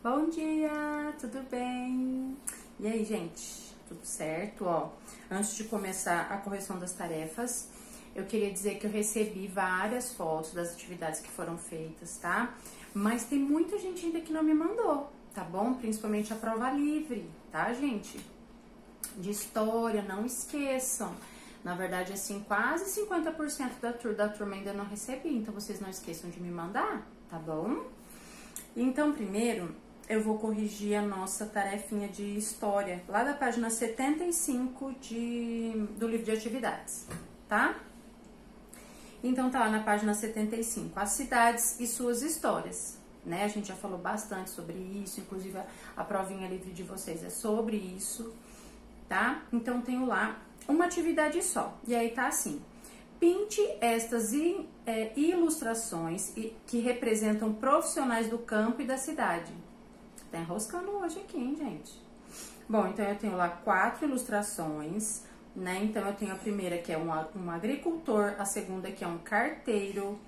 Bom dia, tudo bem? E aí, gente, tudo certo? Ó, antes de começar a correção das tarefas, eu queria dizer que eu recebi várias fotos das atividades que foram feitas, tá? Mas tem muita gente ainda que não me mandou, tá bom? Principalmente a prova livre, tá, gente? De história, não esqueçam. Na verdade, assim, quase 50% da turma ainda não recebi, então vocês não esqueçam de me mandar, tá bom? Então, primeiro, eu vou corrigir a nossa tarefinha de história, lá da página 75 do livro de atividades, tá? Então, tá lá na página 75, as cidades e suas histórias, né? A gente já falou bastante sobre isso, inclusive a provinha livre de vocês é sobre isso, tá? Então, tenho lá uma atividade só, e aí tá assim: pinte estas ilustrações que representam profissionais do campo e da cidade. Tá enroscando hoje aqui, hein, gente? Bom, então eu tenho lá 4 ilustrações, né? Então eu tenho a primeira que é um agricultor, a segunda que é um carteiro,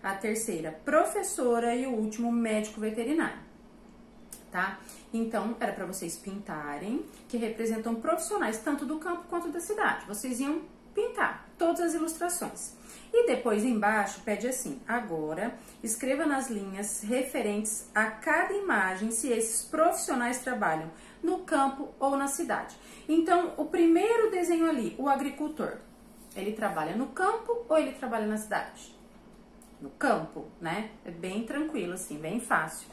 a terceira professora e o último médico veterinário, tá? Então era para vocês pintarem que representam profissionais tanto do campo quanto da cidade. Vocês iam pintar todas as ilustrações. E depois embaixo pede assim: agora escreva nas linhas referentes a cada imagem se esses profissionais trabalham no campo ou na cidade. Então, o primeiro desenho ali, o agricultor, ele trabalha no campo ou ele trabalha na cidade? No campo, né? É bem tranquilo assim, bem fácil.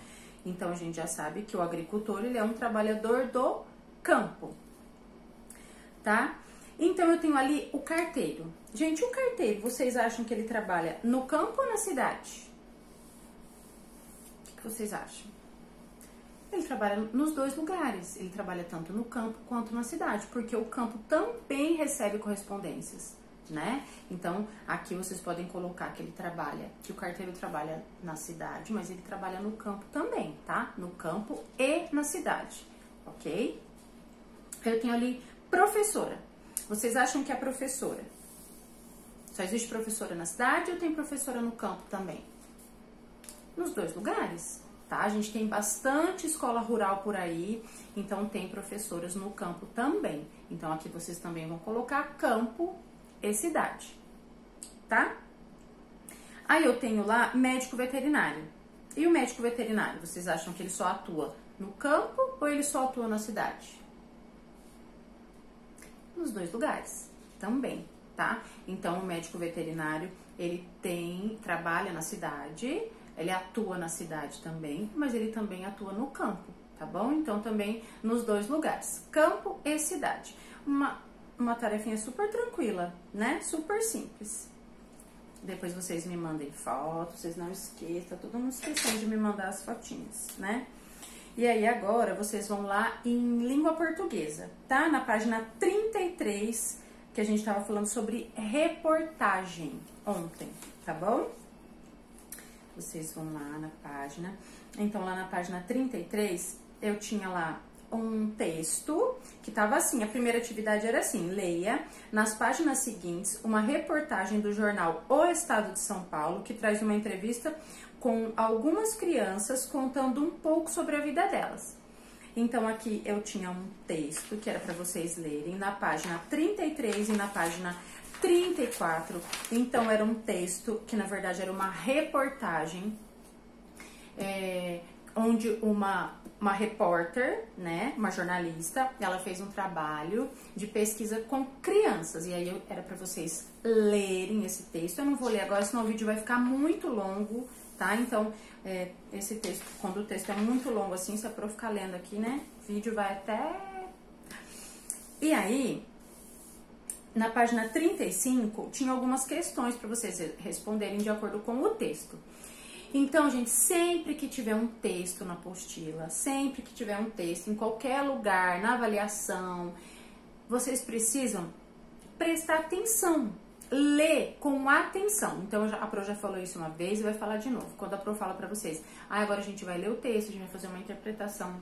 Então, a gente já sabe que o agricultor, ele é um trabalhador do campo, tá? Então, eu tenho ali o carteiro. Gente, o carteiro, vocês acham que ele trabalha no campo ou na cidade? O que vocês acham? Ele trabalha nos dois lugares. Ele trabalha tanto no campo quanto na cidade, porque o campo também recebe correspondências, né? Então, aqui vocês podem colocar que ele trabalha, que o carteiro trabalha na cidade, mas ele trabalha no campo também, tá? No campo e na cidade, ok? Eu tenho ali professora. Vocês acham que a professora só existe professora na cidade ou tem professora no campo também? Nos dois lugares, tá? A gente tem bastante escola rural por aí, então tem professoras no campo também. Então aqui vocês também vão colocar campo e cidade, tá? Aí eu tenho lá médico veterinário. E o médico veterinário, vocês acham que ele só atua no campo ou ele só atua na cidade? Nos dois lugares também, tá? Então, o médico veterinário, ele trabalha na cidade, ele atua na cidade também, mas ele também atua no campo, tá bom? Então, também nos dois lugares, campo e cidade. Uma tarefinha super tranquila, né? Super simples. Depois vocês me mandem fotos, vocês não esqueçam, todo mundo esquecendo de me mandar as fotinhas, né? E aí agora vocês vão lá em língua portuguesa, tá? Na página 33, que a gente tava falando sobre reportagem ontem, tá bom? Vocês vão lá na página. Então, lá na página 33, eu tinha lá um texto que tava assim, a primeira atividade era assim: leia nas páginas seguintes uma reportagem do jornal O Estado de São Paulo, que traz uma entrevista com algumas crianças contando um pouco sobre a vida delas. Então, aqui eu tinha um texto que era para vocês lerem na página 33 e na página 34. Então, era um texto que, na verdade, era uma reportagem, onde uma repórter, né, uma jornalista, ela fez um trabalho de pesquisa com crianças. E aí, era para vocês lerem esse texto. Eu não vou ler agora, senão o vídeo vai ficar muito longo, tá? Então, esse texto, quando o texto é muito longo assim, se é pra eu ficar lendo aqui, né? O vídeo vai até... E aí, na página 35, tinha algumas questões para vocês responderem de acordo com o texto. Então, gente, sempre que tiver um texto na apostila, sempre que tiver um texto em qualquer lugar, na avaliação, vocês precisam prestar atenção. Lê com atenção. Então, a Pro já falou isso uma vez e vai falar de novo. Quando a Pro fala pra vocês: agora a gente vai ler o texto, a gente vai fazer uma interpretação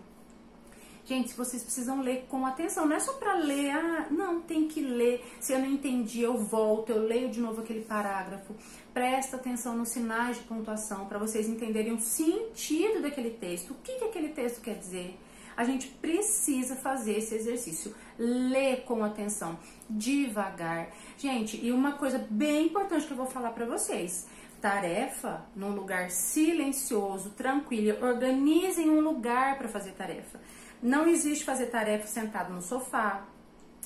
Gente, vocês precisam ler com atenção, não é só para ler, não, tem que ler. Se eu não entendi, eu volto, eu leio de novo aquele parágrafo. Presta atenção nos sinais de pontuação para vocês entenderem o sentido daquele texto, o que aquele texto quer dizer. A gente precisa fazer esse exercício, ler com atenção, devagar. Gente, e uma coisa bem importante que eu vou falar para vocês: tarefa num lugar silencioso, tranquilo. Organizem um lugar para fazer tarefa. Não existe fazer tarefa sentado no sofá,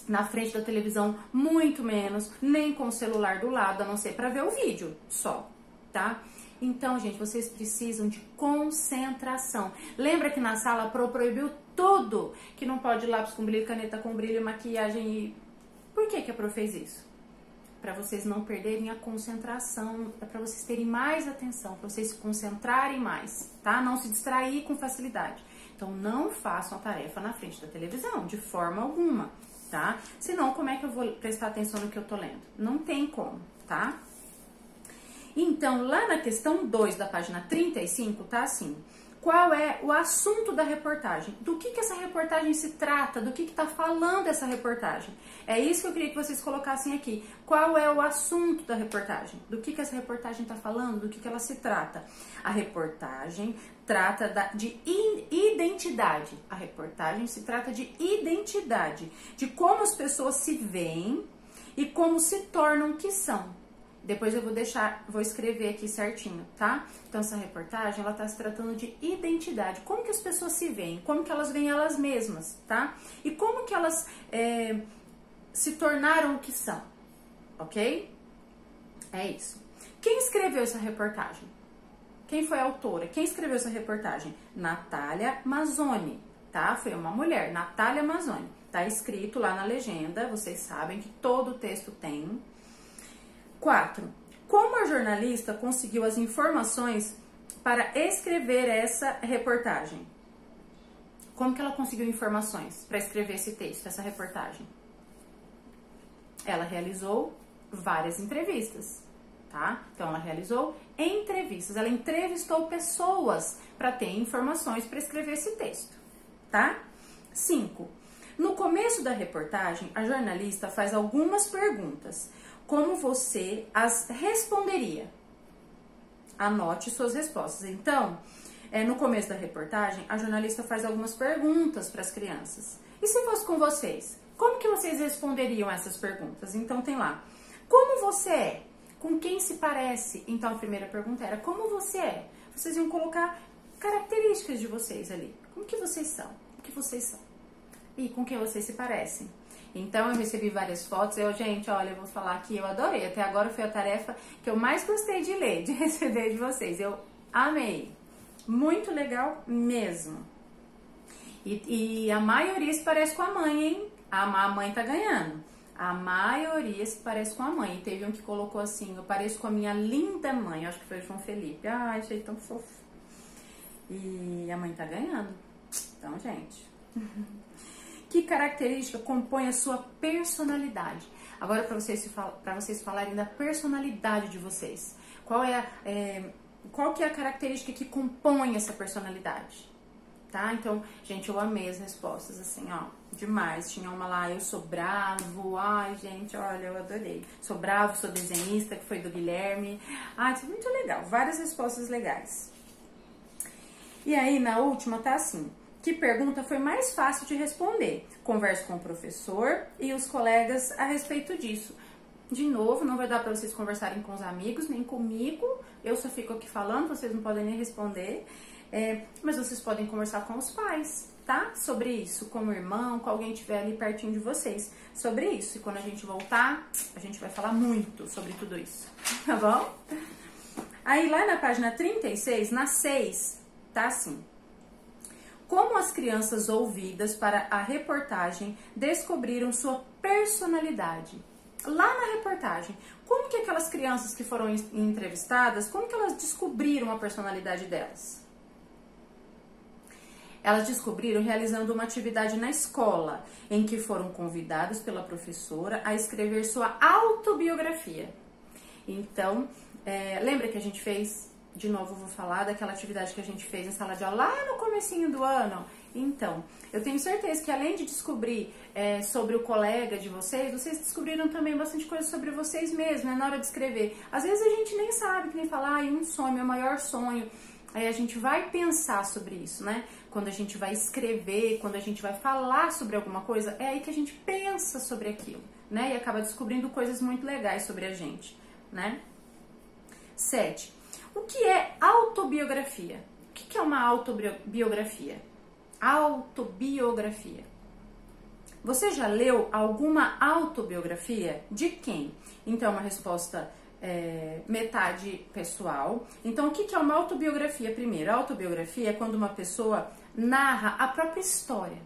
na frente da televisão, muito menos, nem com o celular do lado, a não ser para ver o vídeo só, tá? Então, gente, vocês precisam de concentração. Lembra que na sala a Pro proibiu tudo, que não pode lápis com brilho, caneta com brilho, maquiagem e... Por que a Pro fez isso? Para vocês não perderem a concentração, é para vocês terem mais atenção, para vocês se concentrarem mais, tá? Não se distrair com facilidade. Então, não façam a tarefa na frente da televisão, de forma alguma, tá? Senão, como é que eu vou prestar atenção no que eu tô lendo? Não tem como, tá? Então, lá na questão 2 da página 35, tá assim: qual é o assunto da reportagem? Do que essa reportagem se trata? Do que tá falando essa reportagem? É isso que eu queria que vocês colocassem aqui. Qual é o assunto da reportagem? Do que essa reportagem tá falando? Do que ela se trata? A reportagem trata de identidade. A reportagem se trata de identidade, de como as pessoas se veem e como se tornam o que são. Depois eu vou escrever aqui certinho, tá? Então, essa reportagem, ela tá se tratando de identidade. Como que as pessoas se veem? Como que elas veem elas mesmas, tá? E como que elas se tornaram o que são, ok? É isso. Quem escreveu essa reportagem? Quem foi a autora? Quem escreveu essa reportagem? Natália Mazzoni, tá? Foi uma mulher, Natália Mazzoni. Tá escrito lá na legenda, vocês sabem que todo o texto tem. 4. Como a jornalista conseguiu as informações para escrever essa reportagem? Como que ela conseguiu informações para escrever esse texto, essa reportagem? Ela realizou várias entrevistas, tá? Então, ela realizou entrevistas, ela entrevistou pessoas para ter informações para escrever esse texto, tá? 5. No começo da reportagem, a jornalista faz algumas perguntas. Como você as responderia? Anote suas respostas. Então, no começo da reportagem, a jornalista faz algumas perguntas para as crianças. E se fosse com vocês? Como que vocês responderiam essas perguntas? Então, tem lá: como você é? Com quem se parece? Então, a primeira pergunta era: como você é? Vocês iam colocar características de vocês ali. Como que vocês são? Como que vocês são? E com quem vocês se parecem? Então, eu recebi várias fotos. Gente, olha, eu vou falar aqui, eu adorei. Até agora foi a tarefa que eu mais gostei de ler, de receber de vocês. Eu amei. Muito legal mesmo. E a maioria se parece com a mãe, hein? A mãe tá ganhando. A maioria se parece com a mãe. E teve um que colocou assim: eu pareço com a minha linda mãe. Eu acho que foi o João Felipe. Ai, achei tão fofo. E a mãe tá ganhando. Então, gente... Que característica compõe a sua personalidade? Agora, para vocês falarem da personalidade de vocês. Qual que é a característica que compõe essa personalidade? Tá? Então, gente, eu amei as respostas, assim, ó, demais. Tinha uma lá: eu sou bravo. Ai, gente, olha, eu adorei. Sou bravo, sou desenhista, que foi do Guilherme. Ai, isso é muito legal. Várias respostas legais. E aí, na última, tá assim: que pergunta foi mais fácil de responder? Converse com o professor e os colegas a respeito disso. De novo, não vai dar para vocês conversarem com os amigos, nem comigo. Eu só fico aqui falando, vocês não podem nem responder. Mas vocês podem conversar com os pais, tá? Sobre isso, com o irmão, com alguém que estiver ali pertinho de vocês. Sobre isso. E quando a gente voltar, a gente vai falar muito sobre tudo isso. Tá bom? Aí, lá na página 36, na 6, tá assim: como as crianças ouvidas para a reportagem descobriram sua personalidade? Lá na reportagem, como que aquelas crianças que foram entrevistadas, como que elas descobriram a personalidade delas? Elas descobriram realizando uma atividade na escola, em que foram convidadas pela professora a escrever sua autobiografia. Então, lembra que a gente fez de novo vou falar daquela atividade que a gente fez em sala de aula lá no comecinho do ano. Então, eu tenho certeza que além de descobrir sobre o colega de vocês descobriram também bastante coisa sobre vocês mesmos, né, na hora de escrever. Às vezes a gente nem sabe, que nem falar, um sonho, meu maior sonho. Aí a gente vai pensar sobre isso, né? Quando a gente vai escrever, quando a gente vai falar sobre alguma coisa, é aí que a gente pensa sobre aquilo, né? E acaba descobrindo coisas muito legais sobre a gente, né? 7. O que é autobiografia? O que é uma autobiografia? Autobiografia. Você já leu alguma autobiografia? De quem? Então, uma resposta metade pessoal. Então, o que é uma autobiografia? Primeiro, a autobiografia é quando uma pessoa narra a própria história.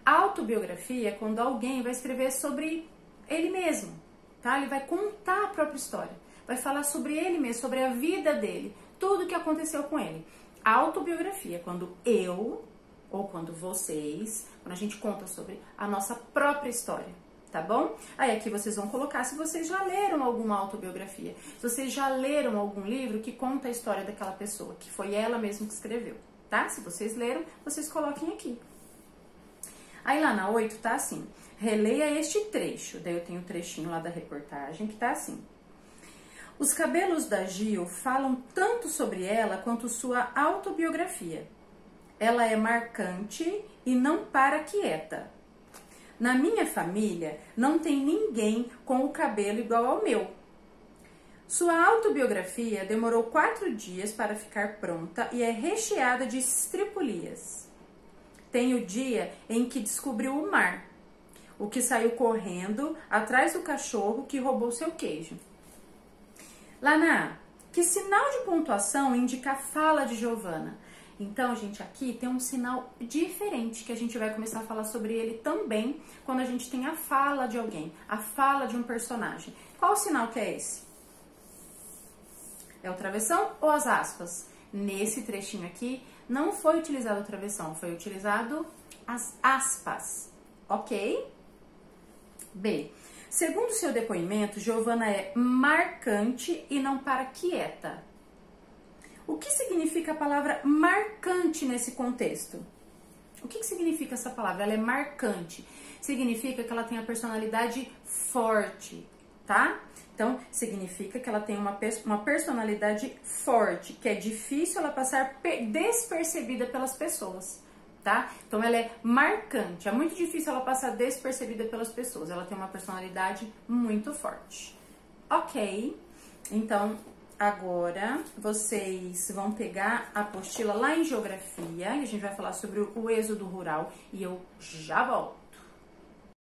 A autobiografia é quando alguém vai escrever sobre ele mesmo, tá? Ele vai contar a própria história, vai falar sobre ele mesmo, sobre a vida dele, tudo o que aconteceu com ele. A autobiografia é quando eu, ou quando vocês, quando a gente conta sobre a nossa própria história, tá bom? Aí aqui vocês vão colocar se vocês já leram alguma autobiografia, se vocês já leram algum livro que conta a história daquela pessoa, que foi ela mesma que escreveu, tá? Se vocês leram, vocês coloquem aqui. Aí lá na 8 tá assim, releia este trecho, daí eu tenho um trechinho lá da reportagem que tá assim. Os cabelos da Gil falam tanto sobre ela quanto sua autobiografia. Ela é marcante e não para quieta. Na minha família, não tem ninguém com o cabelo igual ao meu. Sua autobiografia demorou 4 dias para ficar pronta e é recheada de estripulias. Tem o dia em que descobriu o mar, o que saiu correndo atrás do cachorro que roubou seu queijo. Lá na A, que sinal de pontuação indica a fala de Giovana? Então, gente, aqui tem um sinal diferente que a gente vai começar a falar sobre ele também quando a gente tem a fala de alguém, a fala de um personagem. Qual o sinal que é esse? É o travessão ou as aspas? Nesse trechinho aqui, não foi utilizado o travessão, foi utilizado as aspas, ok? B. Segundo seu depoimento, Giovana é marcante e não para quieta. O que significa a palavra marcante nesse contexto? O que significa essa palavra? Ela é marcante. Significa que ela tem a personalidade forte, tá? Então, significa que ela tem uma personalidade forte, que é difícil ela passar despercebida pelas pessoas, tá? Então, ela é marcante. É muito difícil ela passar despercebida pelas pessoas. Ela tem uma personalidade muito forte. Ok? Então, agora, vocês vão pegar a apostila lá em Geografia, e a gente vai falar sobre o êxodo rural, e eu já volto.